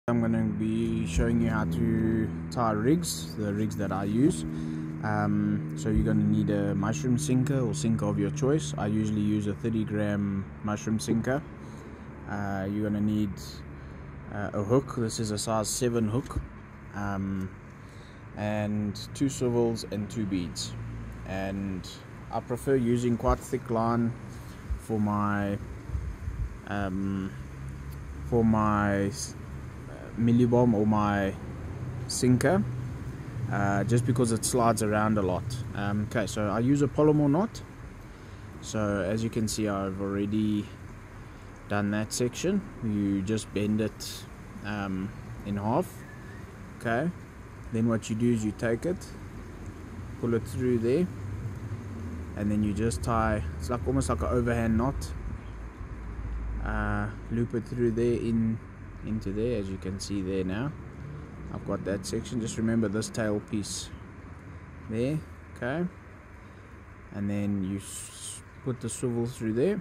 I'm going to be showing you how to tie rigs, the rigs that I use. So you're going to need a mushroom sinker or sinker of your choice. I usually use a 30-gram mushroom sinker. You're going to need a hook. This is a size 7 hook, and 2 swivels and 2 beads. And I prefer using quite thick line for my millibomb or my sinker, just because it slides around a lot. Okay, so I use a polymer knot. So as you can see, I've already done that section. You just bend it in half. Okay, then what you do is you take it, pull it through there, and then you just tie. It's like almost like an overhand knot. Loop it through there into there, as you can see there. Now I've got that section. Just remember this tail piece there. Okay, and then you put the swivel through there.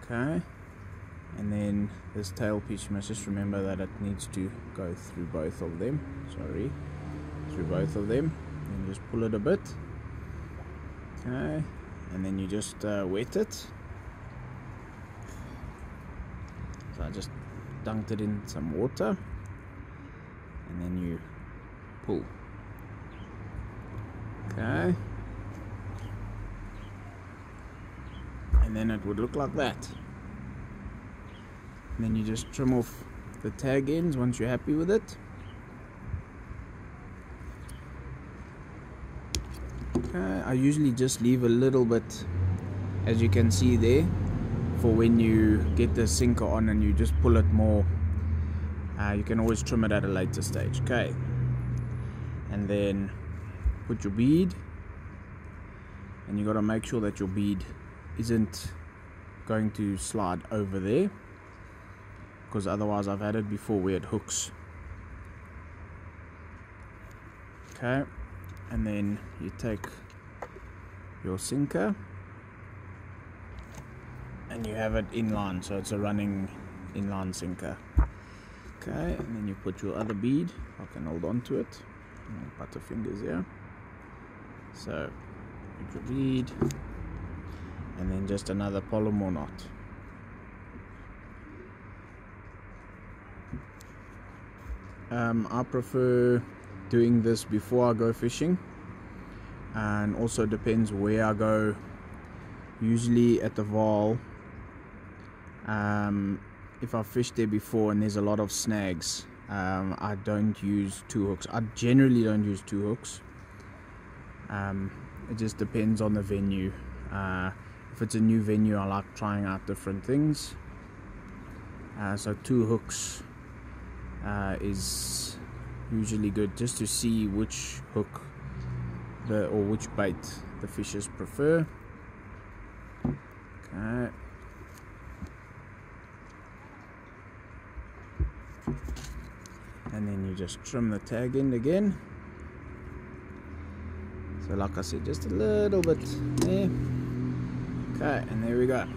Okay, and then this tail piece, you must just remember that it needs to go through both of them. Through both of them, and just pull it a bit. Okay, and then you just wet it. So I just dunked it in some water, and then you pull. Okay, and then it would look like that. And then you just trim off the tag ends once you're happy with it. Okay, I usually just leave a little bit, as you can see there, for when you get the sinker on and you just pull it more. You can always trim it at a later stage. Okay, and then put your bead, and you got to make sure that your bead isn't going to slide over there, because otherwise, I've had it before where it hooks. Okay, and then you take your sinker and you have it inline, so it's a running inline sinker. Okay, and then you put your other bead. I can hold on to it. Butterfingers here. So put your bead, and then just another polymer knot. I prefer doing this before I go fishing, and also depends where I go. Usually at the Vaal, if I've fished there before and there's a lot of snags, I don't use 2 hooks. I generally don't use 2 hooks. It just depends on the venue. If it's a new venue, I like trying out different things. So 2 hooks is usually good, just to see which hook or which bait the fishers prefer. Okay, and then you just trim the tag end again. So like I said, just a little bit there. Okay, and there we go. And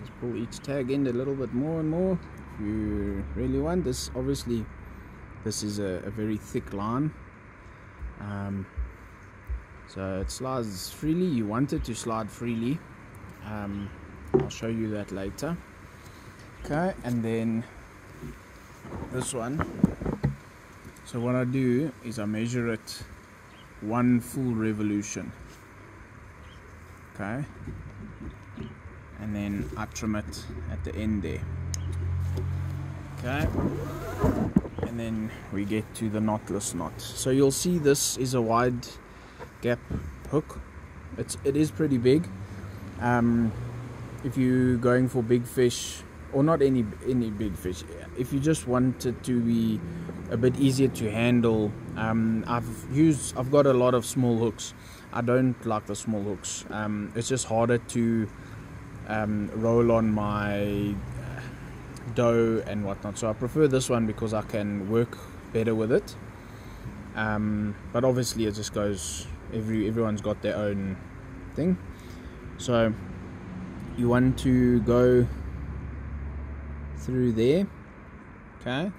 just pull each tag end a little bit more and more if you really want this. Obviously this is a very thick line, so it slides freely. You want it to slide freely. I'll show you that later. Okay, and then this one, so what I do is I measure it 1 full revolution. Okay, and then I trim it at the end there. Okay, and then we get to the knotless knot. So you'll see this is a wide gap hook. It is pretty big. If you're going for big fish, or not any big fish, if you just want it to be a bit easier to handle, I've got a lot of small hooks. I don't like the small hooks. It's just harder to roll on my dough and whatnot, so I prefer this one because I can work better with it. But obviously it just goes, everyone's got their own thing. So you want to go through there, okay,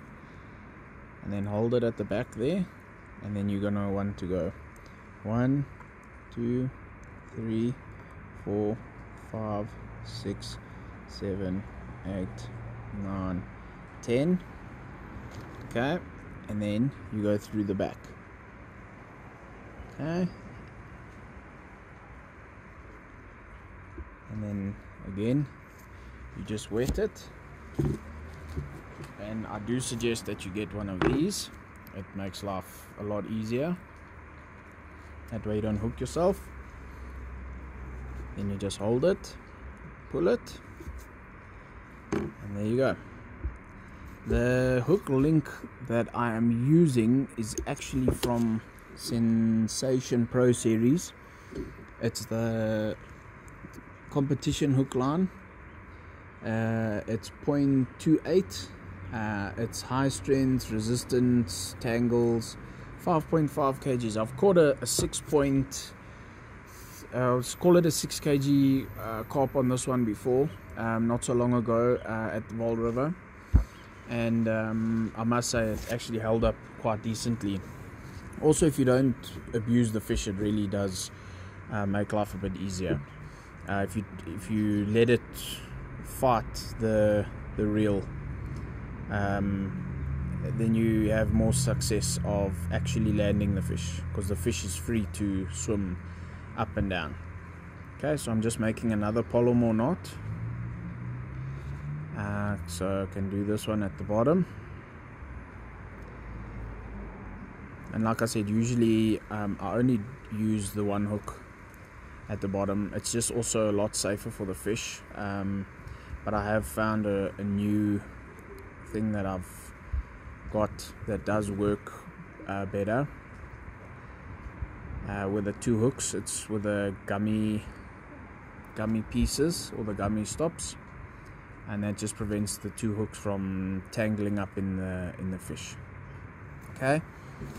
and then hold it at the back there, and then you're gonna want to go 1, 2, 3, 4, 5, 6, 7, 8, 9, 10, okay, and then you go through the back, okay, and then again you just wet it. And I do suggest that you get one of these. It makes life a lot easier. That way you don't hook yourself. Then you just hold it, pull it, and there you go. The hook link that I am using is actually from Sensation Pro series. It's the competition hook line. It's 0.28. It's high strength, resistance, tangles, 5.5 kgs. I've caught a 6 kg carp on this one before, not so long ago at the Vaal River, and I must say it actually held up quite decently. Also, if you don't abuse the fish, it really does make life a bit easier. If you let it fight the reel, then you have more success of actually landing the fish, because the fish is free to swim up and down. Okay, so I'm just making another Palomar knot, so I can do this one at the bottom. And like I said, usually I only use the one hook at the bottom. It's just also a lot safer for the fish, but I have found a new thing that I've got that does work better with the 2 hooks. It's with the gummy pieces, or the gummy stops, and that just prevents the 2 hooks from tangling up in the fish. Okay,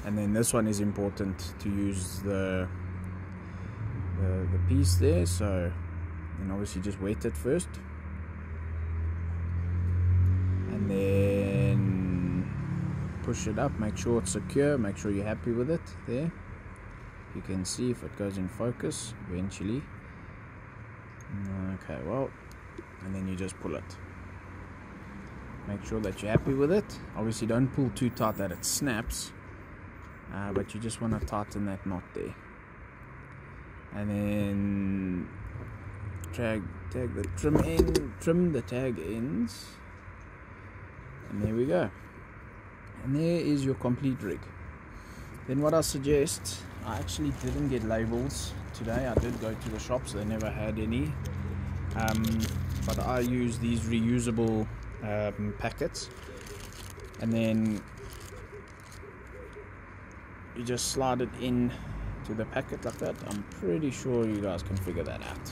and then this one is important to use the piece there, so then obviously just wet it first, and then push it up, make sure it's secure, make sure you're happy with it. There you can see if it goes in focus eventually. Okay, well, and then you just pull it, make sure that you're happy with it. Obviously don't pull too tight that it snaps, but you just want to tighten that knot there, and then tag the trim the tag ends, and there we go. And there is your complete rig. Then what I suggest, I actually didn't get labels today. I did go to the shops, they never had any, but I use these reusable packets, and then you just slide it in to the packet like that. I'm pretty sure you guys can figure that out.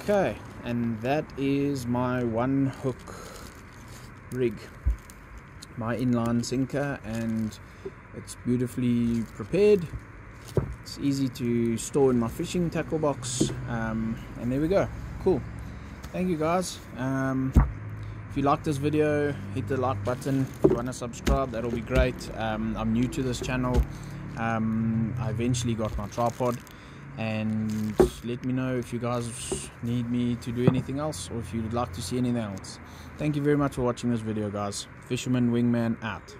Okay, and that is my 1 hook rig, my inline sinker, and it's beautifully prepared. It's easy to store in my fishing tackle box, and there we go. Cool. Thank you guys. If you like this video, hit the like button. If you want to subscribe, that'll be great. I'm new to this channel. I eventually got my tripod, and let me know if you guys need me to do anything else, or if you'd like to see anything else. Thank you very much for watching this video, guys. Fisherman Wingman out.